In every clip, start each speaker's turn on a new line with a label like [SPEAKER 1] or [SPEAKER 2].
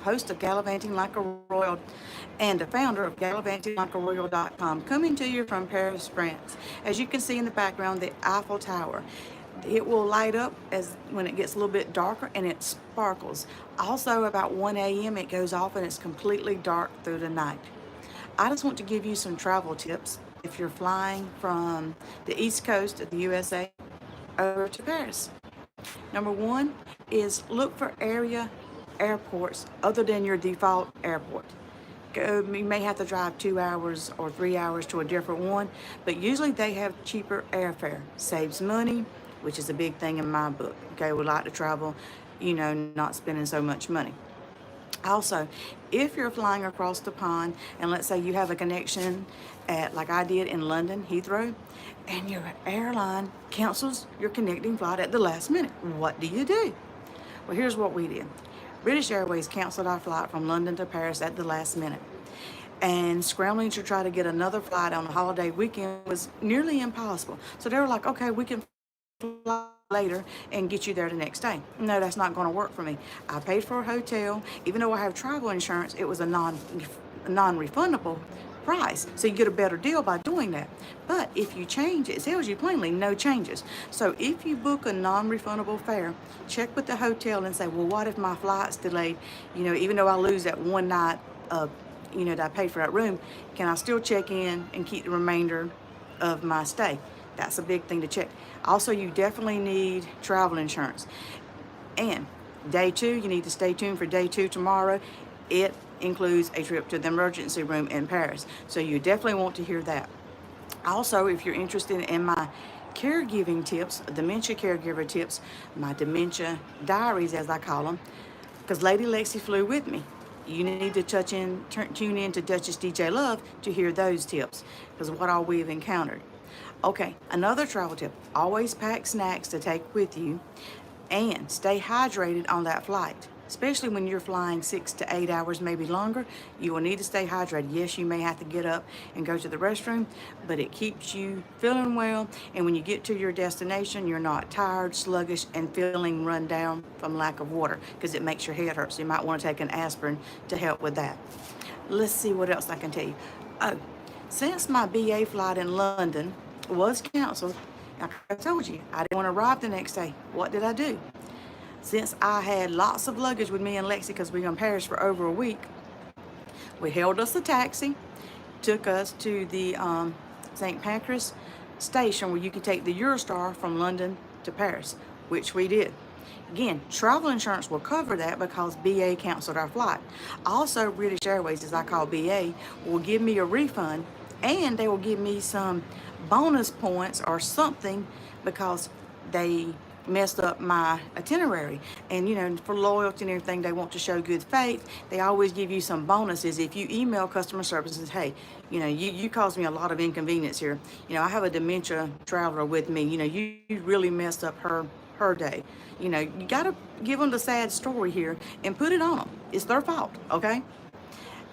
[SPEAKER 1] host of Gallivanting Like a Royal and the founder of gallivantinglikearoyal.com, coming to you from Paris, France. As you can see in the background, the Eiffel Tower. It will light up as when it gets a little bit darker, and it sparkles. Also, about 1 a.m. it goes off and it's completely dark through the night. I just want to give you some travel tips if you're flying from the East Coast of the USA over to Paris. Number one is look for area airports other than your default airport. You may have to drive 2 hours or 3 hours to a different one, but usually they have cheaper airfare. Saves money, which is a big thing in my book. Okay, we like to travel, not spending so much money. Also, if you're flying across the pond and let's say you have a connection at, like I did in London, Heathrow, and your airline cancels your connecting flight at the last minute, what do you do? Well, here's what we did. British Airways canceled our flight from London to Paris at the last minute. And scrambling to try to get another flight on a holiday weekend was nearly impossible. So they were like, okay, we can fly later and get you there the next day. No, that's not going to work for me. I paid for a hotel. Even though I have travel insurance, it was a non-refundable price. So you get a better deal by doing that. But if you change it tells you plainly no changes. So if you book a non-refundable fare, check with the hotel and say, well, what if my flight's delayed? Even though I lose that one night that I paid for that room, can I still check in and keep the remainder of my stay? That's a big thing to check. Also, you definitely need travel insurance. And day two, you need to stay tuned for day two tomorrow. It includes a trip to the emergency room in Paris. So you definitely want to hear that. Also, if you're interested in my caregiving tips, dementia caregiver tips, my dementia diaries as I call them, because Lady Lexi flew with me. You need to tune in to Duchess DJ Love to hear those tips, because what all we've encountered. Okay, another travel tip, always pack snacks to take with you and stay hydrated on that flight. Especially when you're flying 6 to 8 hours, maybe longer, you will need to stay hydrated. Yes, you may have to get up and go to the restroom, but it keeps you feeling well. And when you get to your destination, you're not tired, sluggish, and feeling run down from lack of water, because it makes your head hurt. So you might want to take an aspirin to help with that. Let's see what else I can tell you. Oh, since my BA flight in London was canceled, like I told you, I didn't want to arrive the next day. What did I do? Since I had lots of luggage with me and Lexi, because we were in Paris for over a week, we hailed us a taxi, took us to the St. Pancras station where you can take the Eurostar from London to Paris, which we did. Again, travel insurance will cover that because BA canceled our flight. Also, British Airways, as I call BA, will give me a refund, and they will give me some bonus points or something because they messed up my itinerary. And for loyalty and everything, they want to show good faith. They always give you some bonuses if you email customer service and say, hey, you caused me a lot of inconvenience here. I have a dementia traveler with me. You really messed up her day. You got to give them the sad story here and put it on them. It's their fault, okay?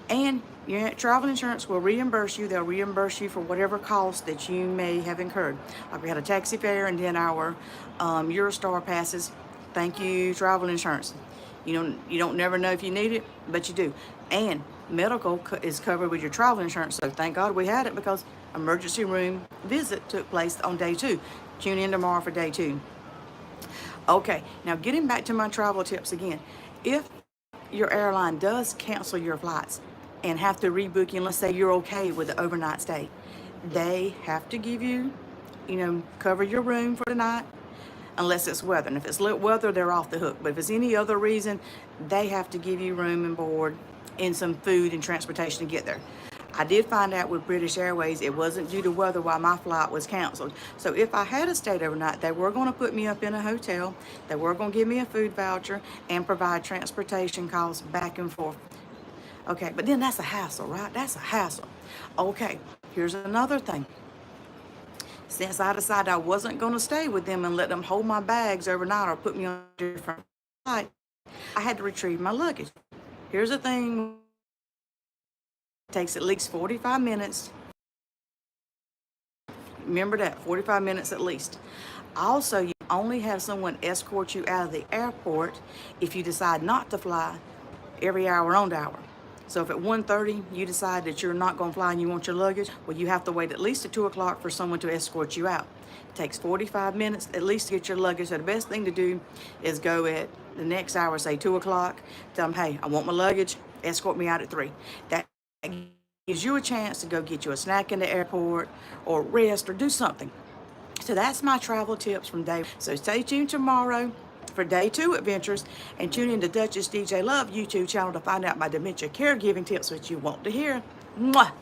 [SPEAKER 1] And your travel insurance will reimburse you. They'll reimburse you for whatever cost that you may have incurred. Like we had a taxi fare and then our Eurostar passes. Thank you, travel insurance. You don't never know if you need it, but you do. And medical is covered with your travel insurance. So thank God we had it, because emergency room visit took place on day two. Tune in tomorrow for day two. Okay, now getting back to my travel tips again. If your airline does cancel your flights and have to rebook you, and let's say you're okay with the overnight stay, they have to give you, cover your room for the night, unless it's weather. And if it's weather, they're off the hook. But if it's any other reason, they have to give you room and board and some food and transportation to get there. I did find out with British Airways, it wasn't due to weather why my flight was canceled. So if I had stayed overnight, they were going to put me up in a hotel. They were going to give me a food voucher and provide transportation costs back and forth. Okay, but then that's a hassle, right? That's a hassle. Okay, here's another thing. Since I decided I wasn't going to stay with them and let them hold my bags overnight or put me on a different flight, I had to retrieve my luggage. Here's the thing. It takes at least 45 minutes. Remember that, 45 minutes at least. Also, you only have someone escort you out of the airport if you decide not to fly every hour on the hour. So if at 1:30 you decide that you're not going to fly and you want your luggage, well, you have to wait at least at 2 o'clock for someone to escort you out. It takes 45 minutes at least to get your luggage. So the best thing to do is go at the next hour, say 2 o'clock, tell them, hey, I want my luggage, escort me out at 3. That gives you a chance to go get you a snack in the airport or rest or do something. So that's my travel tips from day. So stay tuned tomorrow for day 2 adventures, and tune in to Duchess DJ Love YouTube channel to find out my dementia caregiving tips, which you want to hear. Mwah!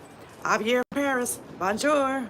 [SPEAKER 1] Javier Paris. Bonjour.